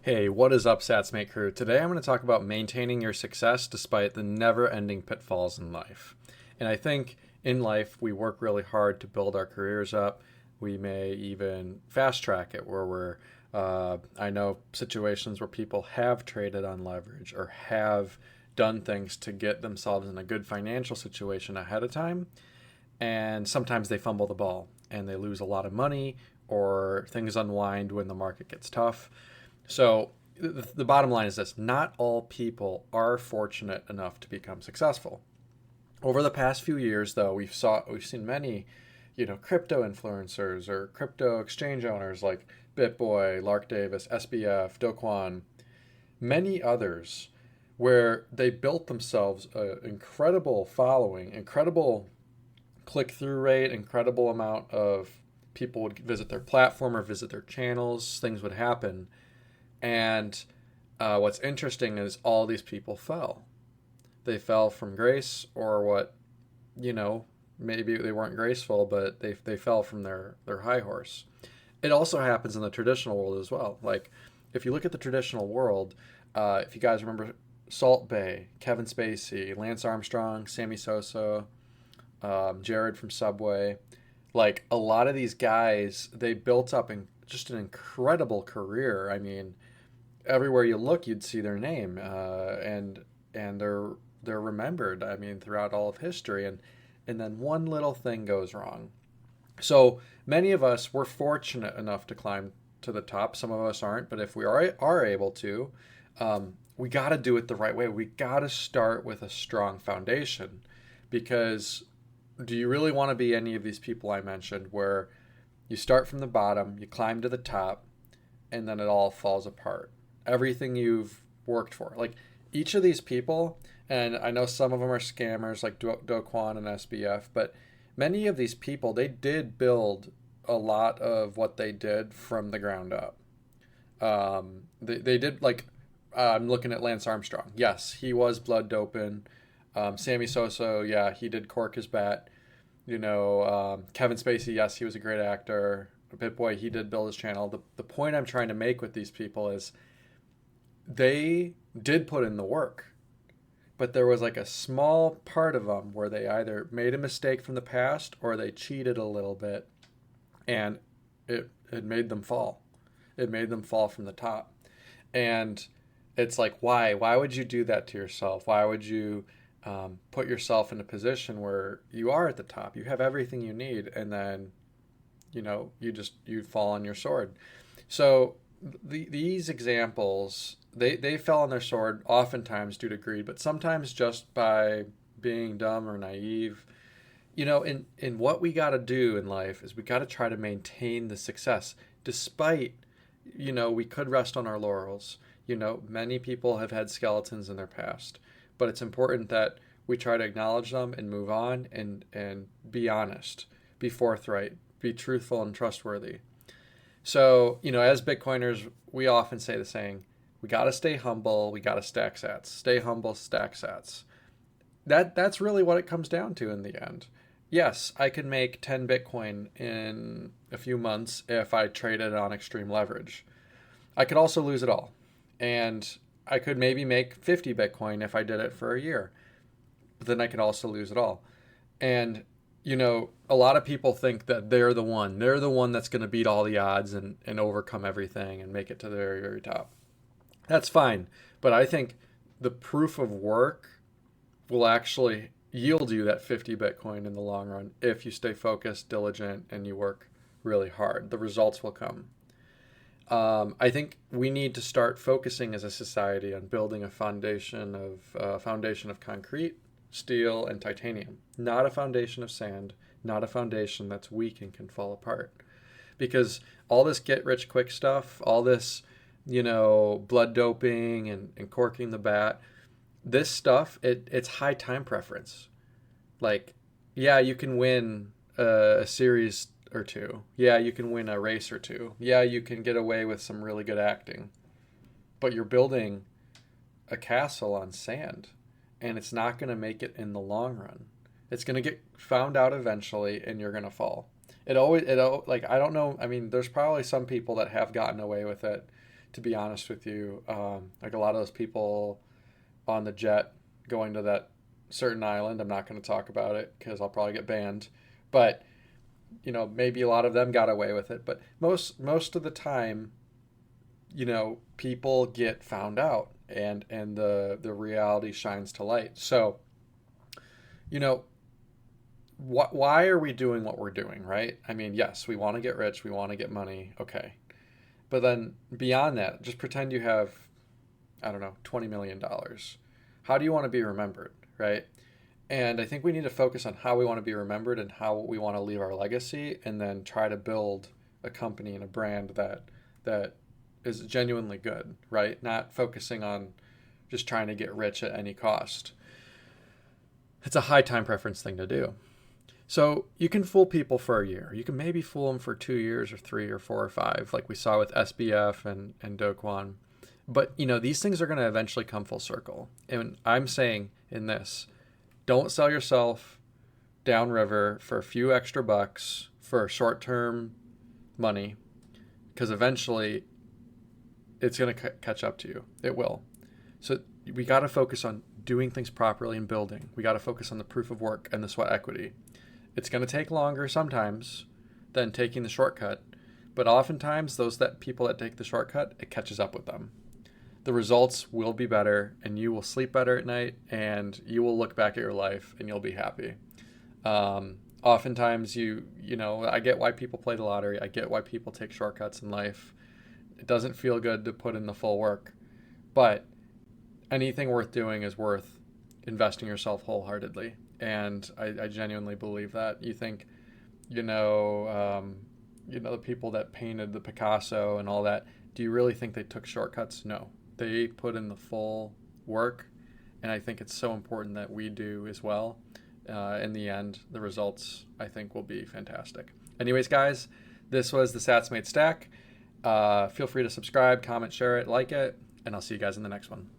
Hey, what is up, Satsmate Crew? Today I'm going to talk about maintaining your success despite the never-ending pitfalls in life. And I think in life we work really hard to build our careers up. We may even fast track it where I know situations where people have traded on leverage or have done things to get themselves in a good financial situation ahead of time. And sometimes they fumble the ball and they lose a lot of money or things unwind when the market gets tough. So the bottom line is this: not all people are fortunate enough to become successful. Over the past few years, though, we've seen many, crypto influencers or crypto exchange owners like Bitboy, Lark Davis, SBF, Kwonand, many others, where they built themselves an incredible following, incredible click-through rate, incredible amount of people would visit their platform or visit their channels. Things would happen. And what's interesting is all these people fell. They fell from grace, or maybe they weren't graceful, but they fell from their high horse. It also happens in the traditional world as well. Like, if you look at the traditional world, if you guys remember Salt Bae, Kevin Spacey, Lance Armstrong, Sammy Sosa, Jared from Subway, like a lot of these guys, they built up in just an incredible career. I mean, everywhere you look, you'd see their name, and they're remembered. I mean, throughout all of history, and then one little thing goes wrong. So many of us were fortunate enough to climb to the top. Some of us aren't, but if we are able to, we got to do it the right way. We got to start with a strong foundation, because do you really want to be any of these people I mentioned, where you start from the bottom, you climb to the top, and then it all falls apart? Everything you've worked for. Like, each of these people, and I know some of them are scammers like Do Kwon and SBF, but many of these people, they did build a lot of what they did from the ground up. They did, like, I'm looking at Lance Armstrong. Yes, he was blood doping. Sammy Sosa, yeah, he did cork his bat. Kevin Spacey, yes, he was a great actor. Bitboy, he did build his channel. The point I'm trying to make with these people is they did put in the work, but there was like a small part of them where they either made a mistake from the past or they cheated a little bit, and it made them fall. It made them fall from the top. And it's like, why would you do that to yourself? Why would you put yourself in a position where you are at the top, you have everything you need, and then you fall on your sword? So these examples, they fell on their sword oftentimes due to greed, but sometimes just by being dumb or naive. In what we got to do in life is we got to try to maintain the success despite, we could rest on our laurels. Many people have had skeletons in their past, but it's important that we try to acknowledge them and move on, and be honest, be forthright, be truthful and trustworthy. So, as Bitcoiners, we often say the saying, we got to stay humble, we got to stack sats. Stay humble, stack sats. That's really what it comes down to in the end. Yes, I could make 10 Bitcoin in a few months if I traded on extreme leverage. I could also lose it all. And I could maybe make 50 Bitcoin if I did it for a year. But then I could also lose it all. And a lot of people think that they're the one that's going to beat all the odds and overcome everything and make it to the very, very top. That's fine. But I think the proof of work will actually yield you that 50 Bitcoin in the long run if you stay focused, diligent, and you work really hard. The results will come. I think we need to start focusing as a society on building a foundation of concrete, steel, and titanium, not a foundation of sand, not a foundation that's weak and can fall apart. Because all this get-rich-quick stuff, all this, blood doping and corking the bat, this stuff, it's high time preference. Like, yeah, you can win a series or two. Yeah, you can win a race or two. Yeah, you can get away with some really good acting. But you're building a castle on sand, and it's not going to make it in the long run. It's going to get found out eventually, and you're going to fall. Like, I don't know. I mean, there's probably some people that have gotten away with it, to be honest with you. Like a lot of those people on the jet going to that certain island, I'm not going to talk about it because I'll probably get banned. But maybe a lot of them got away with it. But most of the time, people get found out, and the reality shines to light. So, why are we doing what we're doing, right? I mean, yes, we want to get rich, we want to get money, okay. But then beyond that, just pretend you have, I don't know, $20 million. How do you want to be remembered, right? And I think we need to focus on how we want to be remembered and how we want to leave our legacy, and then try to build a company and a brand that is genuinely good, right? Not focusing on just trying to get rich at any cost. It's a high time preference thing to do. So you can fool people for a year. You can maybe fool them for 2 years or 3 or 4 or 5, like we saw with SBF and Do Kwon. But, these things are going to eventually come full circle. And I'm saying in this, don't sell yourself downriver for a few extra bucks for short-term money, because eventually it's going to catch up to you. It will. So we got to focus on doing things properly and building. We got to focus on the proof of work and the sweat equity. It's going to take longer sometimes than taking the shortcut, but oftentimes people that take the shortcut, it catches up with them. The results will be better, and you will sleep better at night, and you will look back at your life and you'll be happy. Oftentimes I get why people play the lottery. I get why people take shortcuts in life. It doesn't feel good to put in the full work, but anything worth doing is worth investing yourself wholeheartedly. And I genuinely believe that. You think, the people that painted the Picasso and all that, do you really think they took shortcuts? No. They put in the full work, and I think it's so important that we do as well. In the end, the results, I think, will be fantastic. Anyways, guys, this was the Satsmate Stack. Feel free to subscribe, comment, share it, like it, and I'll see you guys in the next one.